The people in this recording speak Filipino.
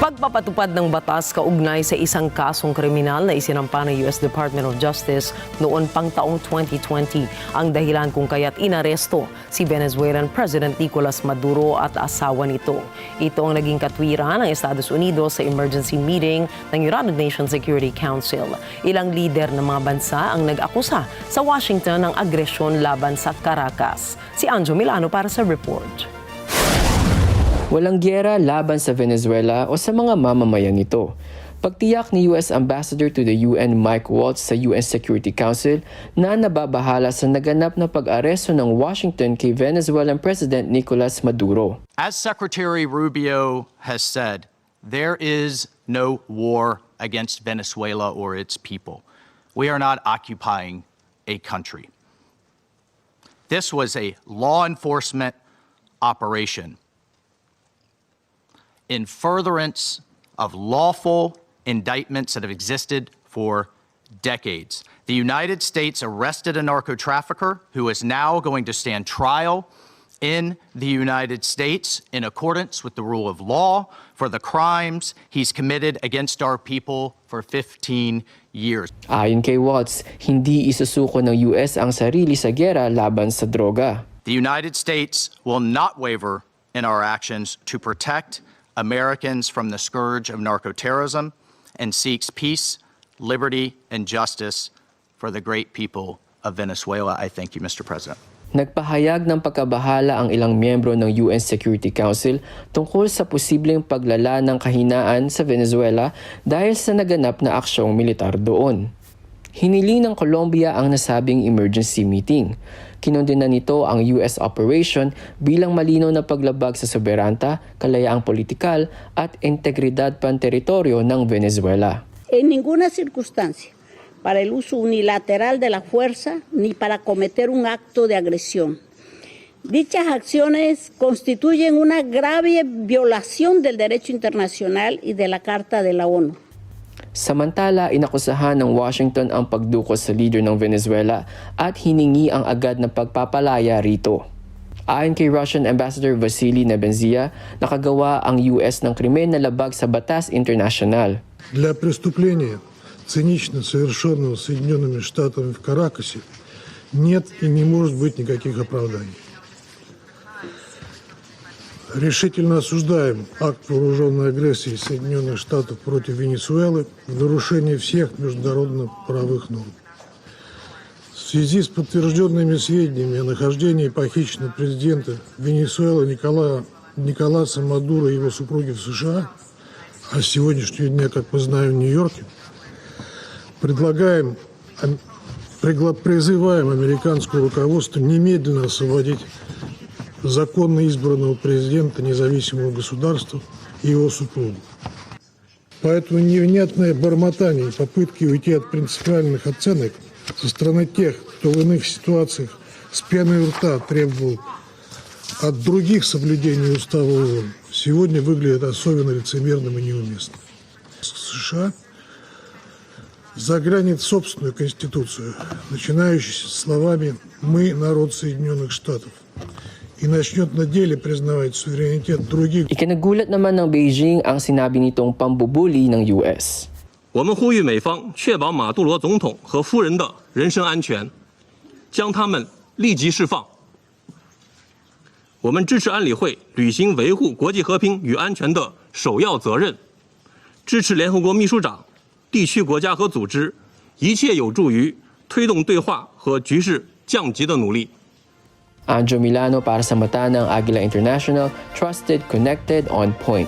Pagpapatupad ng batas kaugnay sa isang kasong kriminal na isinampa ng US Department of Justice noon pang taong 2020 ang dahilan kung kaya't inaresto si Venezuelan President Nicolas Maduro at asawa nito. Ito ang naging katwiran ng Estados Unidos sa emergency meeting ng United Nations Security Council. Ilang lider ng mga bansa ang nag-akusa sa Washington ng agresyon laban sa Caracas. Si Anjo Milano para sa report. Walang giyera laban sa Venezuela o sa mga mamamayan nito. Pagtiyak ni US Ambassador to the UN Mike Waltz sa UN Security Council na nababahala sa naganap na pag-aresto ng Washington kay Venezuelan President Nicolas Maduro. As Secretary Rubio has said, there is no war against Venezuela or its people. We are not occupying a country. This was a law enforcement operation in furtherance of lawful indictments that have existed for decades. The United States arrested a narco trafficker who is now going to stand trial in the United States in accordance with the rule of law for the crimes he's committed against our people for 15 years. Ayon kay Waltz, hindi isusuko ng US ang sarili sa giyera laban sa droga. The United States will not waver in our actions to protect Americans from the scourge of narco-terrorism and seeks peace, liberty, and justice for the great people of Venezuela. I thank you, Mr. President. Nagpahayag ng pagkabahala ang ilang miyembro ng UN Security Council tungkol sa posibleng paglala ng kahinaan sa Venezuela dahil sa naganap na aksyong militar doon. Hiniling ng Colombia ang nasabing emergency meeting. Kinondena nito ang US operation bilang malinaw na paglabag sa soberanta, kalayaang politikal at integridad panteritoryo ng Venezuela. En ninguna circunstancia para el uso unilateral de la fuerza ni para cometer un acto de agresión. Dichas acciones constituyen una grave violación del derecho internacional y de la Carta de la ONU. Samantala, inakusahan ng Washington ang pagdukos sa leader ng Venezuela at hiningi ang agad na pagpapalaya rito. Ayon kay Russian Ambassador Vasily Nebenzia, nakagawa ang US ng krimen na labag sa batas internasyonal. Для преступления, цинично совершенного Соединенными Штатами в Каракасе, нет и не может быть никаких оправданий. Решительно осуждаем акт вооруженной агрессии Соединенных Штатов против Венесуэлы в нарушении всех международно-правовых норм. В связи с подтвержденными сведениями о нахождении похищенного президента Венесуэлы Николаса Мадуро и его супруги в США, а с сегодняшнего дня, как мы знаем, в Нью-Йорке, призываем американское руководство немедленно освободить законно избранного президента независимого государства и его супругу. Поэтому невнятное бормотание и попытки уйти от принципиальных оценок со стороны тех, кто в иных ситуациях с пеной у рта требовал от других соблюдения устава ООН, сегодня выглядит особенно лицемерным и неуместным. США заглянет в собственную конституцию, начинающуюся словами «Мы – народ Соединенных Штатов», и начнет на деле признавать суверенитет других. Ikinagulat naman ng Beijing ang sinabi nitong pambubuli ng US. 我们呼吁美方确保马杜罗总统和夫人的人身安全，将他们立即释放。我们支持安理会履行维护国际和平与安全的首要责任，支持联合国秘书长、地区国家和组织一切有助于推动对话和局势降级的努力。 Anjo Milano para sa mata ng Agila International, trusted, connected, on point.